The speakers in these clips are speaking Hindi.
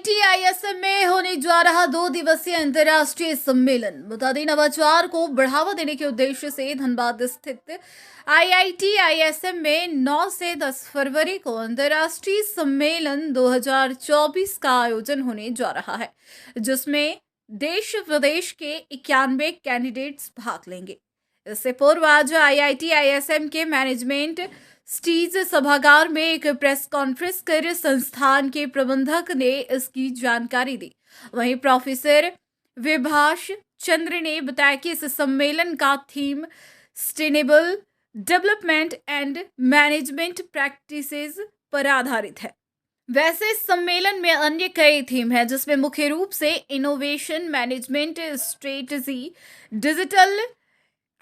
IIT-ISM में होने जा रहा 2 दिवसीय अंतर्राष्ट्रीय सम्मेलन। बता दें, नवाचार को बढ़ावा देने के उद्देश्य से धनबाद स्थित IIT-ISM में 9 से 10 फरवरी को अंतर्राष्ट्रीय सम्मेलन 2024 का आयोजन होने जा रहा है, जिसमें देश विदेश के 91 कैंडिडेट्स भाग लेंगे। इससे पूर्व आज IIT-ISM के मैनेजमेंट स्टीज सभागार में एक प्रेस कॉन्फ्रेंस कर संस्थान के प्रबंधक ने इसकी जानकारी दी। वहीं प्रोफेसर विभाष चंद्र ने बताया कि इस सम्मेलन का theme sustainable development and management practices पर आधारित है। वैसे इस सम्मेलन में अन्य कई थीम है, जिसमें मुख्य रूप से innovation, management strategy, digital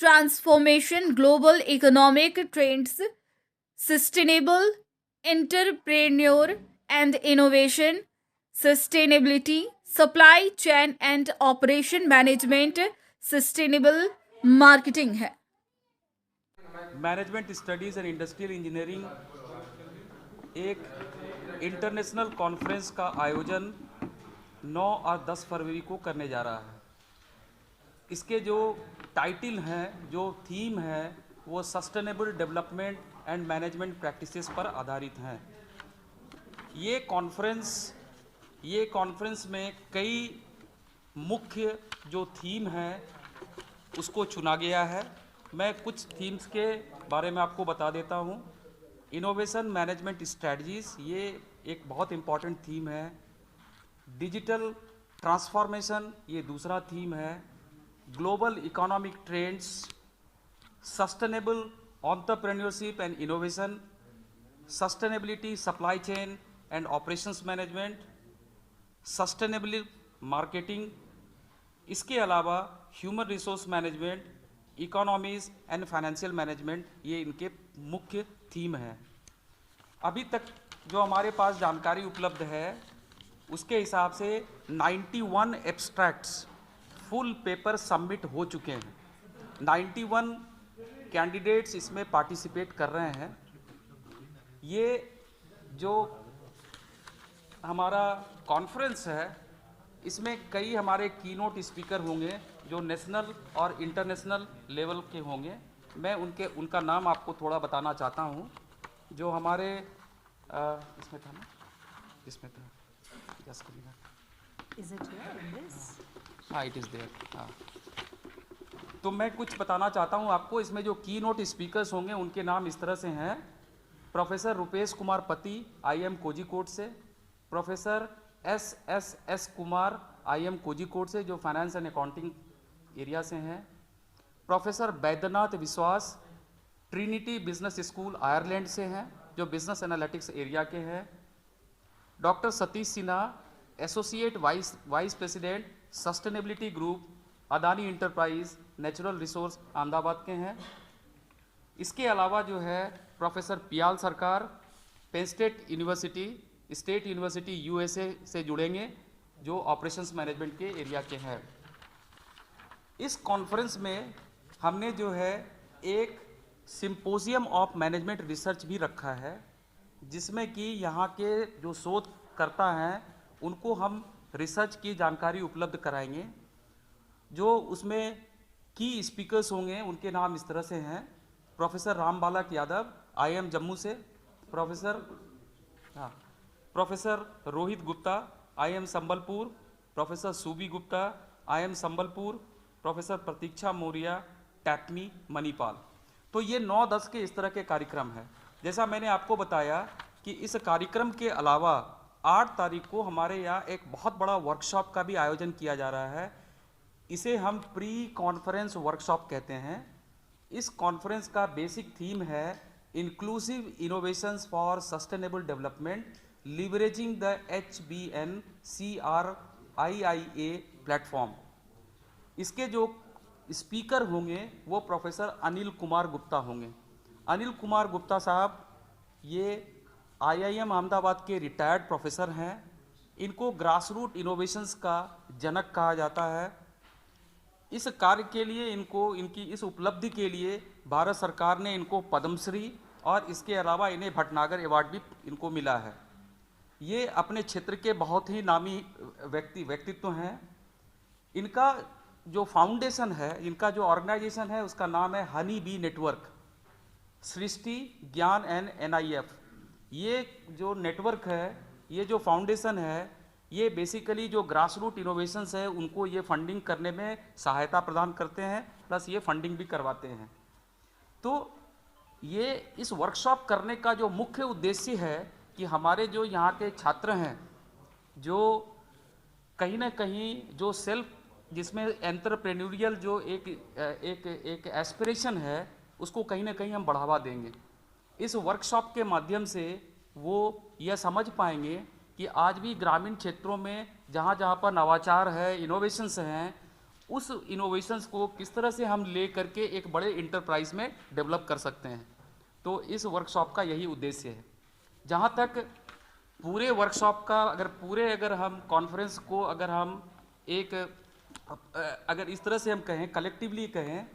transformation, global economic trends, sustainable entrepreneur and innovation, sustainability, supply chain and operation management, sustainable marketing है। Management studies and industrial engineering एक इंटरनेशनल कॉन्फ्रेंस का आयोजन 9 और 10 फरवरी को करने जा रहा है। इसके जो टाइटल हैं, जो थीम है, वो sustainable development and management practices पर आधारित हैं। ये कॉन्फ्रेंस में कई मुख्य जो थीम हैं उसको चुना गया है। मैं कुछ थीम्स के बारे में आपको बता देता हूँ। इनोवेशन मैनेजमेंट स्ट्रेटजीज़, ये एक बहुत इम्पॉर्टेंट थीम है। डिजिटल ट्रांसफॉर्मेशन, ये दूसरा थीम है। Global economic trends, sustainable entrepreneurship and innovation, sustainability, supply chain and operations management, sustainable marketing. इसके अलावा human resource management, economies and financial management, ये इनके मुख्य थीम हैं। अभी तक जो हमारे पास जानकारी उपलब्ध है उसके हिसाब से 91 एब्स्ट्रैक्ट्स फुल पेपर सबमिट हो चुके हैं। 91 कैंडिडेट्स इसमें पार्टिसिपेट कर रहे हैं। ये जो हमारा कॉन्फ्रेंस है, इसमें कई हमारे कीनोट स्पीकर होंगे जो नेशनल और इंटरनेशनल लेवल के होंगे। मैं उनका नाम आपको थोड़ा बताना चाहता हूँ। जो हमारे इसमें था ना, इसमें था, Is it here in this? हाँ, इट इज़ देयर। हाँ, तो मैं कुछ बताना चाहता हूँ आपको। इसमें जो की नोट स्पीकर्स होंगे उनके नाम इस तरह से हैं। प्रोफेसर रुपेश कुमार पति, IIM कोझिकोड से। Professor S Kumar, IIM Kozhikode से, जो फाइनेंस एंड अकाउंटिंग एरिया से हैं। प्रोफेसर बैद्यनाथ विश्वास, ट्रिनिटी बिजनेस स्कूल आयरलैंड से हैं, जो बिजनेस एनालिटिक्स एरिया के हैं। Doctor Satish Sinha, associate vice president, sustainability group, Adani enterprise natural resource, Ahmedabad के हैं। इसके अलावा जो है प्रोफेसर पियाल सरकार, पेन स्टेट यूनिवर्सिटी USA से जुड़ेंगे, जो ऑपरेशंस मैनेजमेंट के एरिया के हैं। इस कॉन्फ्रेंस में हमने जो है एक सिंपोजियम ऑफ मैनेजमेंट रिसर्च भी रखा है, जिसमें कि यहाँ के जो शोधकर्ता हैं उनको हम रिसर्च की जानकारी उपलब्ध कराएंगे। जो उसमें की स्पीकर्स होंगे उनके नाम इस तरह से हैं। प्रोफेसर राम बालक यादव, IIM जम्मू से। Professor Rohit Gupta, IIM Sambalpur. Professor Subi Gupta, IIM Sambalpur. Professor Pratiksha Maurya, TAPMI, Manipal. तो ये 9-10 के इस तरह के कार्यक्रम हैं। जैसा मैंने आपको बताया कि इस कार्यक्रम के अलावा 8 तारीख को हमारे यहाँ एक बहुत बड़ा वर्कशॉप का भी आयोजन किया जा रहा है। इसे हम प्री कॉन्फ्रेंस वर्कशॉप कहते हैं। इस कॉन्फ्रेंस का बेसिक थीम है inclusive innovations for sustainable development, leveraging the HBN-CRIIA platform. इसके जो स्पीकर होंगे वो प्रोफेसर अनिल कुमार गुप्ता होंगे। अनिल कुमार गुप्ता साहब ये IIM अहमदाबाद के रिटायर्ड प्रोफेसर हैं। इनको ग्रासरूट इनोवेशंस का जनक कहा जाता है। इस कार्य के लिए इनकी इस उपलब्धि के लिए भारत सरकार ने इनको पद्मश्री और इसके अलावा इन्हें भटनागर अवार्ड भी इनको मिला है। ये अपने क्षेत्र के बहुत ही नामी व्यक्तित्व हैं। इनका जो फाउंडेशन है, इनका जो ऑर्गेनाइजेशन है, उसका नाम है हनी बी नेटवर्क, सृष्टि ज्ञान एंड NIF। ये जो नेटवर्क है, ये जो फाउंडेशन है, ये बेसिकली जो ग्रास रूट इनोवेशंस है उनको ये फंडिंग करने में सहायता प्रदान करते हैं, प्लस ये फंडिंग भी करवाते हैं। तो ये इस वर्कशॉप करने का जो मुख्य उद्देश्य है कि हमारे जो यहाँ के छात्र हैं, जो कहीं ना कहीं जो सेल्फ, जिसमें एंटरप्रेन्योरियल जो एक एस्पिरेशन है, उसको कहीं ना कहीं हम बढ़ावा देंगे। इस वर्कशॉप के माध्यम से वो यह समझ पाएंगे कि आज भी ग्रामीण क्षेत्रों में जहाँ जहाँ पर नवाचार है, इनोवेशंस हैं, उस इनोवेशंस को किस तरह से हम ले करके एक बड़े इंटरप्राइज में डेवलप कर सकते हैं। तो इस वर्कशॉप का यही उद्देश्य है। जहाँ तक पूरे वर्कशॉप का, अगर हम कॉन्फ्रेंस को अगर इस तरह से हम कहें, कलेक्टिवली कहें,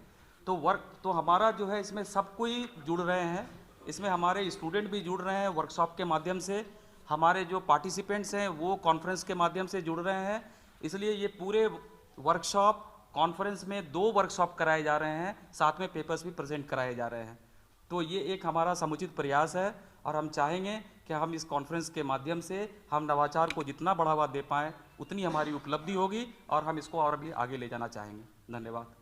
तो हमारा जो है इसमें सब कोई जुड़ रहे हैं। इसमें हमारे स्टूडेंट भी जुड़ रहे हैं वर्कशॉप के माध्यम से, हमारे जो पार्टिसिपेंट्स हैं वो कॉन्फ्रेंस के माध्यम से जुड़ रहे हैं। इसलिए ये पूरे वर्कशॉप कॉन्फ्रेंस में 2 वर्कशॉप कराए जा रहे हैं, साथ में पेपर्स भी प्रेजेंट कराए जा रहे हैं। तो ये एक हमारा समुचित प्रयास है और हम चाहेंगे कि हम इस कॉन्फ्रेंस के माध्यम से हम नवाचार को जितना बढ़ावा दे पाएँ उतनी हमारी उपलब्धि होगी और हम इसको और भी आगे ले जाना चाहेंगे। धन्यवाद।